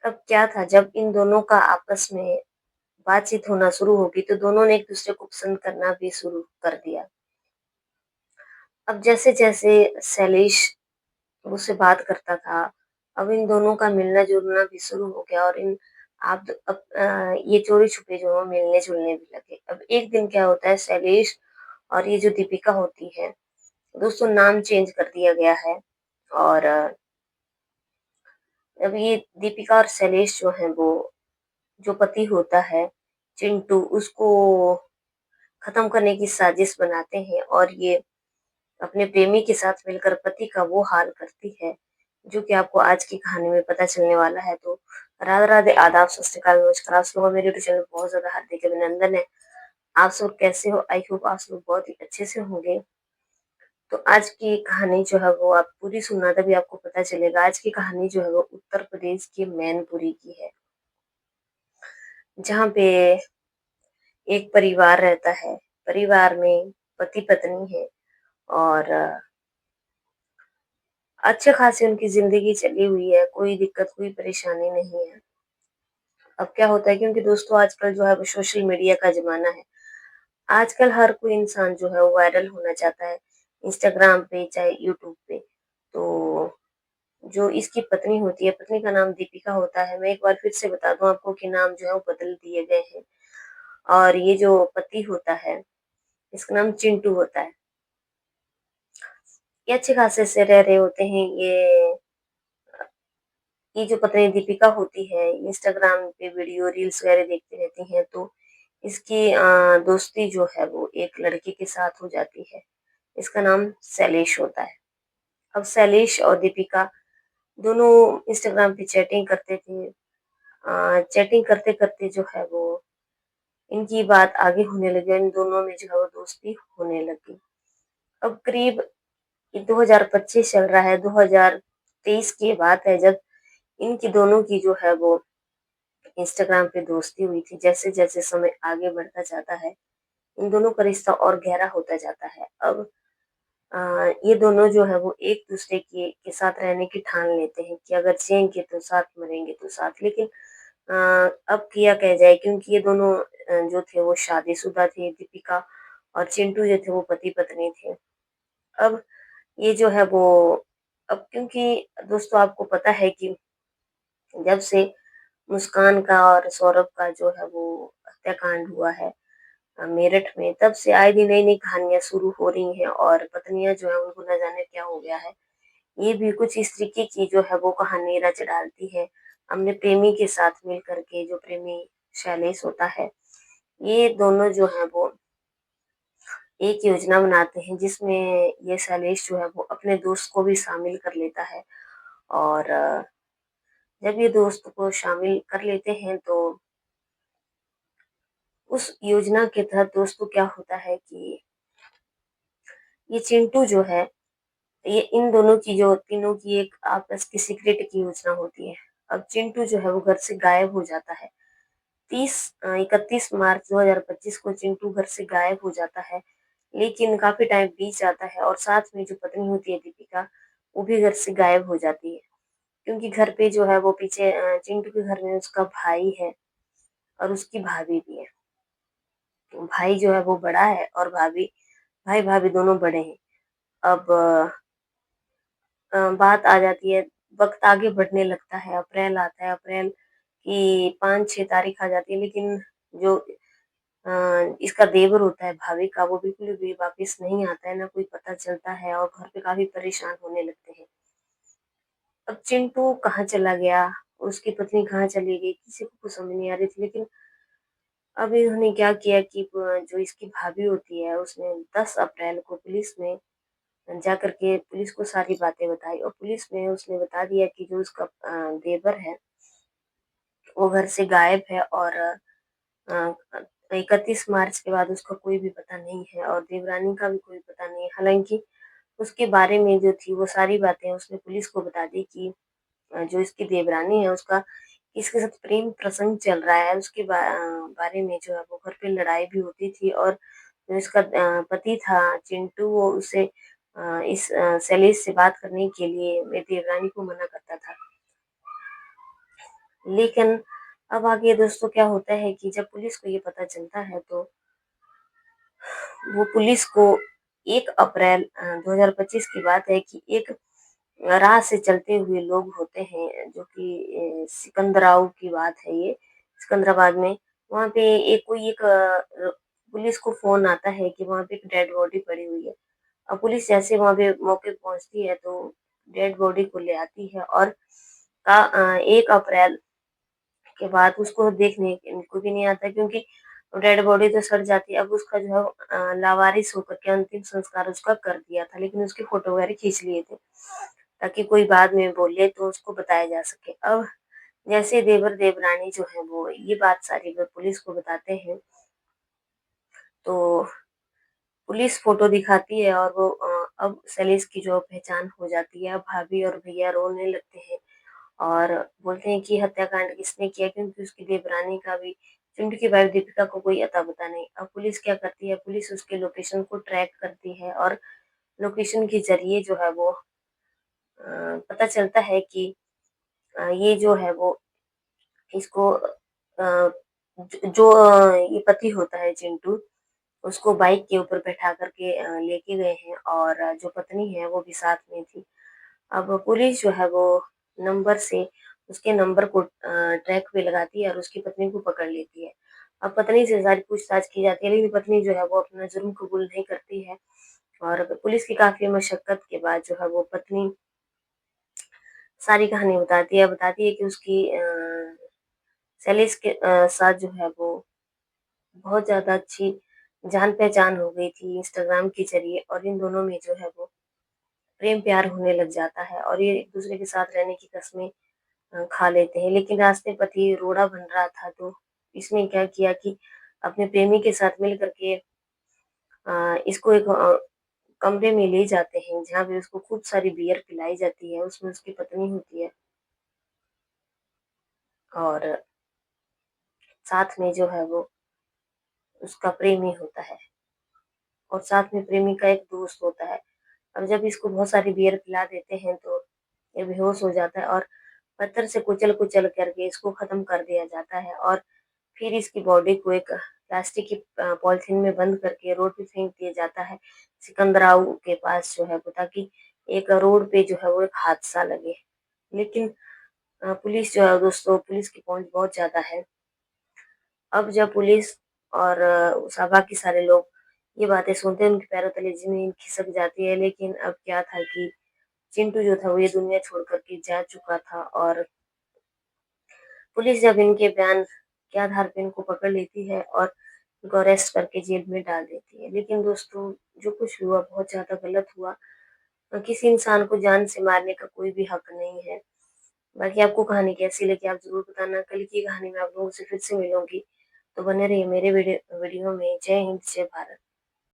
अब क्या था, जब इन दोनों का आपस में बातचीत होना शुरू हो गई तो दोनों ने एक-दूसरे को पसंद करना भी शुरू कर दिया। अब जैसे-जैसे शैलेश मुझसे बात करता था, अब इन दोनों का मिलना-जुलना भी शुरू हो गया और इन आप अब ये चोरी-छुपे जो है मिलने-जुलने भी लगे। अब एक दिन क्या होता है, शैलेश और ये जो दीपिका होती है, दोस्तों नाम चेंज कर दिया गया है और अब ये दीपिका और शैलेश जो हैं वो जो पति होता है, चिंटू, उसको खत्म करने की साजिश बनाते हैं और ये अपने प्रेमी के साथ मिलकर पति का वो हाल करती है, जो कि आपको आज की कहानी में पता चलने वाला है। तो राधे-राधे, आदाब, सत श्री अकाल, नमस्कार। आप लोगों का मेरे यूट्यूब चैनल में बहुत ज़्यादा हार्दिक अभिनंदन है। आप सब कैसे हो? आई होप आप सब बहुत ही अच्छे से होंगे। तो आज की कहानी जो है वो आप पूरी सुनना, तभी आपको पता चलेगा। आज की कहानी जो है वो उत्तर प्रदेश के मैनपुरी की है, जहाँ पे एक परिवार रहता है। परिवार में पति-पत्नी है और अच्छे खासे उनकी ज़िंदगी चली हुई है, कोई दिक्कत, कोई परेशानी नहीं है। अब क्या होता है, क्योंकि दोस्तों आजकल जो है वो सोशल मीडिया का ज़माना है। आजकल हर कोई इंसान जो है वो वायरल होना चाहता है, इंस्टाग्राम पे चाहे यूट्यूब पे। तो जो इसकी पत्नी होती है, पत्नी का नाम दीपिका होता है। मैं एक बार फिर से बता दूँ आपको कि नाम जो है वो बदल दिए गए हैं और ये जो पति होता है, इसका नाम चिंटू होता है। ये अच्छे खासे से रह रहे होते हैं। ये जो पत्नी दीपिका होती है, इंस्टाग्राम पे वीडियो, रील्स वगैरह देखती रहती हैं, तो इसकी दोस्ती जो है वो एक लड़के के साथ हो जाती है। इसका नाम शैलेश होता है। अब शैलेश और दीपिका दोनों इंस्टाग्राम पे चैटिंग करते थे। चैटिंग करते-करते जो है वो इनकी बात आगे होने लगी, इन दोनों में जो है वो दोस्ती होने लगी। अब करीब ये 2025 चल रहा है, 2023 की बात है जब इनकी दोनों की जो है वो इंस्टाग्राम पे दोस्ती हुई थी। जैसे-जैसे समय आगे बढ़ता जाता है, इन दोनों का रिश्ता और गहरा होता जाता है। अब ये दोनों जो है वो एक-दूसरे के साथ रहने की ठान लेते हैं कि अगर जिएँगे तो साथ, मरेंगे तो साथ। लेकिन अ, अब किया क्या जाए, क्योंकि ये दोनों जो थे वो शादीशुदा थे, दीपिका और चिंटू जो थे वो पति-पत्नी थे। अब ये जो है वो अब क्योंकि दोस्तों आपको पता है कि जब से मुस्कान का और सौरभ का जो है वो हत्याकांड हुआ है मेरठ में, तब से आए दिन नई-नई कहानियाँ शुरू हो रही हैं और पत्नियाँ जो हैं उनको न जाने क्या हो गया है। ये भी कुछ इस तरीके की जो है वो कहानी रच डालती है, अपने प्रेमी के साथ मिल कर के। जो प्रेमी शैलेश होता है, ये दोनों जो हैं वो एक योजना बनाते हैं, जिसमें ये शैलेश जो है वो अपने दोस्त को भी शामिल कर लेता है और जब ये दोस्त को शामिल कर लेते हैं तो उस योजना के तहत दोस्तों क्या होता है कि ये चिंटू जो है, ये इन दोनों की जो तीनों की एक आपस की सीक्रेट की योजना होती है। अब चिंटू जो है वो घर से गायब हो जाता है। 31 मार्च 2025 को चिंटू घर से गायब हो जाता है। लेकिन काफ़ी टाइम बीत जाता है और साथ में जो पत्नी होती है दीपिका, वो भी घर से गायब हो जाती है। क्योंकि घर पे जो है वो पीछे चिंटू के घर में उसका भाई है और उसकी भाभी भी है। तो भाई जो है वो बड़ा है और भाई-भाभी दोनों बड़े हैं। अब बात आ जाती है, वक़्त आगे बढ़ने लगता है, अप्रैल आता है, अप्रैल की 5-6 तारीख आ जाती है, लेकिन जो इसका देवर होता है भाभी का, वो बिल्कुल भी वापस नहीं आता है, ना कोई पता चलता है और घर पे काफ़ी परेशान होने लगते हैं। अब चिंटू कहाँ चला गया, उसकी पत्नी कहाँ चली गई, किसी को कुछ समझ नहीं आ रही थी। लेकिन अब इन्होंने क्या किया कि जो इसकी भाभी होती है, उसने 10 अप्रैल को पुलिस में जाकर के पुलिस को सारी बातें बताई और पुलिस में उसने बता दिया कि जो उसका देवर है, वो घर से गायब है और 31 मार्च के बाद उसका कोई भी पता नहीं है और देवरानी का भी कोई पता नहीं है। हालाँकि उसके बारे में जो थी वो सारी बातें उसने पुलिस को बता दी कि जो इसकी देवरानी है उसका किसके साथ प्रेम प्रसंग चल रहा है। उसके बारे में जो है वो घर पे लड़ाई भी होती थी और जो इसका पति था चिंटू, वो उसे शैलेश से बात करने के लिए मेरी देवरानी को मना करता था। लेकिन अब आगे दोस्तों क्या होता है कि जब पुलिस को ये पता चलता है तो वो पुलिस को 1 अप्रैल 2025 की बात है कि एक राह से चलते हुए लोग होते हैं जो कि सिकंदराव की बात है ये, सिकंदराबाद में। वहाँ पे पुलिस को फ़ोन आता है कि वहाँ पे एक डेड बॉडी पड़ी हुई है। अब पुलिस जैसे वहाँ पे मौके पे पहुँचती है तो डेड बॉडी को ले आती है और 1 अप्रैल के बाद उसको देखने को भी नहीं आता क्योंकि डेड बॉडी तो सड़ जाती है। अब उसका जो है लावारिस होकर के अंतिम संस्कार उसका कर दिया था, लेकिन उसकी फ़ोटो वगैरह खींच लिए थे, ताकि कोई बाद में बोले तो उसको बताया जा सके। अब जैसे देवर देवरानी जो है वो ये बात सारी वो पुलिस को बताते हैं, तो पुलिस फ़ोटो दिखाती है और वो अब सेलिस की जो पहचान हो जाती है। अब भाभी और भैया रोने लगते हैं और बोलते हैं कि हत्याकांड किसने किया क्योंकि उसकी देवरानी का भी चिंटू की वाइफ दीपिका को कोई अता पता नहीं। अब पुलिस क्या करती है, पुलिस उसके लोकेशन को ट्रैक करती है और लोकेशन के ज़रिए जो है वो पता चलता है कि ये जो है वो इसको ये पति होता है चिंटू, उसको बाइक के ऊपर बैठा कर के लेके गए हैं और जो पत्नी है वो भी साथ में थी। अब पुलिस जो है वो नंबर से उसके नंबर को ट्रैक पे लगाती है और उसकी पत्नी को पकड़ लेती है। अब पत्नी से सारी पूछताछ की जाती है, लेकिन पत्नी जो है वो अपना जुर्म कबूल नहीं करती है और पुलिस की काफ़ी मशक्कत के बाद जो है वो पत्नी सारी कहानी बताती है कि उसकी सेलिस के साथ जो है वो बहुत ज़्यादा अच्छी जान-पहचान हो गई थी इंस्टाग्राम के ज़रिए और इन दोनों में जो है वो प्रेम-प्यार होने लग जाता है और ये एक-दूसरे के साथ रहने की कस्में खा लेते हैं। लेकिन रास्ते पति रोड़ा बन रहा था तो इसने क्या किया कि अपने प्रेमी के साथ मिल कर के इसको एक कमरे में ले जाते हैं जहाँ पे उसको खूब सारी बियर पिलाई जाती है, उसमें उसकी पत्नी होती है और साथ में जो है वो उसका प्रेमी होता है और साथ में प्रेमी का एक दोस्त होता है। और जब इसको बहुत सारी बियर पिला देते हैं तो ये बेहोश हो जाता है और पत्थर से कुचल-कुचल करके इसको ख़त्म कर दिया जाता है और फिर इसकी बॉडी को एक प्लास्टिक की पॉलीथीन में बंद करके रोड पे फेंक दिया जाता है, सिकंदराव के पास जो है वो ताकि एक रोड पे जो है वो एक हादसा लगे। लेकिन पुलिस जो है दोस्तों पुलिस की पहुँच बहुत ज़्यादा है। अब जब पुलिस और बाकी सारे लोग ये बातें सुनते हैं, उनके पैरों तले ज़मीन खिसक जाती है। लेकिन अब क्या था कि चिंटू जो था वो ये दुनिया छोड़ कर के जा चुका था और पुलिस जब इनके बयान के आधार पे इनको पकड़ लेती है और इनको अरेस्ट करके जेल में डाल देती है। लेकिन दोस्तों जो कुछ हुआ बहुत ज़्यादा गलत हुआ। किसी इंसान को जान से मारने का कोई भी हक नहीं है। बाकी आपको कहानी कैसी लगी आप ज़रूर बताना। कल की कहानी में आप लोगों से फिर से मिलूँगी। तो बने रहिए मेरे वीडियो में। जय हिंद, जय भारत।